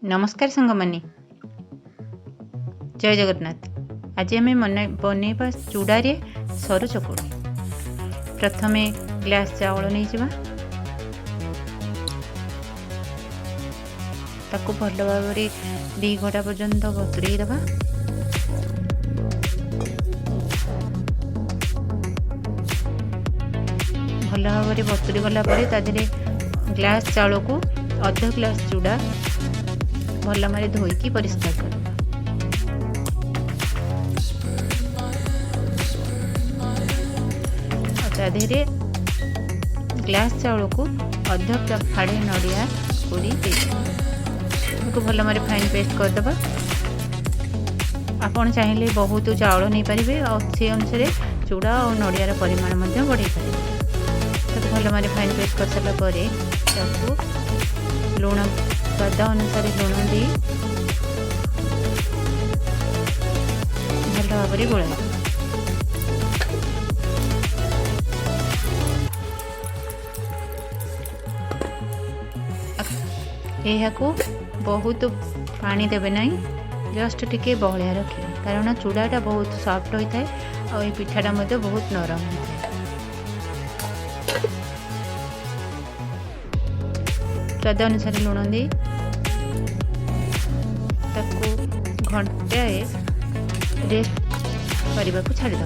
नमस्कार सांगमानी जय जगन्नाथ। आज आम बनैबा चूड़ा रे सरू चकुड़ी। प्रथमे ग्लास चावल नहीं जावा, ताकू भल भाव 2 घंटा पर्यंत बतुरई दबा। भल भाव बतुरी गला ग्लास चावल को अध ग्लास चूड़ा भल मारे धोईकी परिष्कार कर। देहरे ग्लास चावल को अध कप फाड़े नड़िया कोड़ी भल मारे फाइन पेस्ट करदे। आपन चाहिए बहुत चावल नहीं पारे से अनुसार चूड़ा और नड़ियार परिमाण बढ़ाई पारे। भल मारे फाइन पेस्ट कर सारापर लुण स्वाद अनुसार लुण दी भल भाव गोला। यह बहुत पानी देवे ना, जस्ट टिके बहलिया रखिए, कारण चूड़ाटा बहुत सॉफ्ट होता है और पिठाटा बहुत नरम होता है। स्वाद अनुसार लुण दे घंटे रेस्ट करने को छाड़ीद।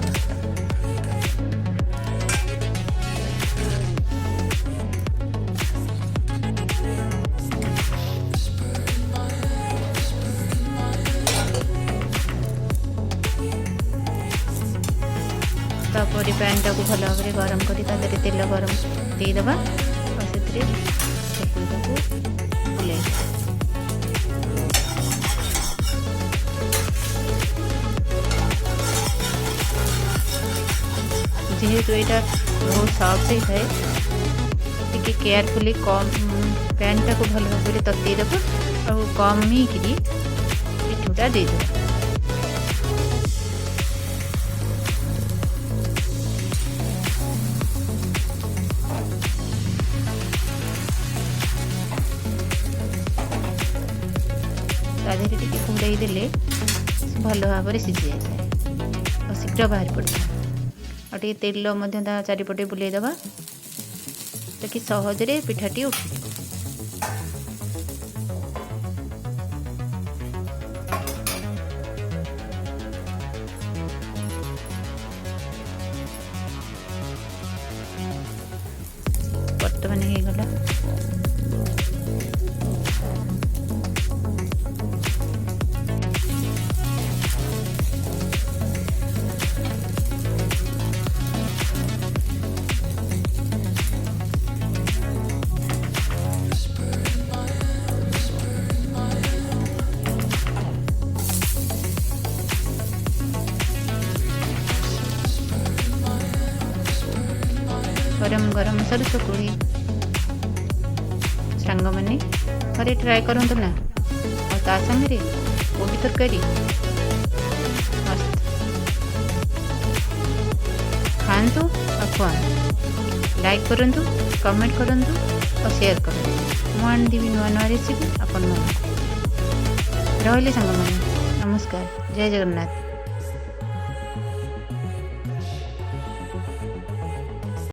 तापर पैन टाक भल भाव गरम कर तेल गरम देदेबा और से चकुड़ी को बुलाई जेहेतु यहाँ बहुत सॉफ्ट होता है, टी केयरफुली कम पैन टाक भल भाव ततेदेव और कम ही पिठूटा देदेव। टी घोड़े देले भल भाव सीझी जाए और शीघ्र बाहर पड़ता और टे तेल चारिपटे बुलेदेवा ताकि सहजरे पिठाटी उठी। बर्तमान हो गला गरम गरम सरू चकुड़ी। सांग मैंने थे ट्राए करूँ ना, और ता संगे कोबी तरकारी मस्त खातु और खुआतु। लाइक करूँ, कमेंट करूँ और शेयर करूँ। मुझे देवी नुआ नुआ रेसिपी आपण रही सांग मैंने। नमस्कार, जय जगन्नाथ।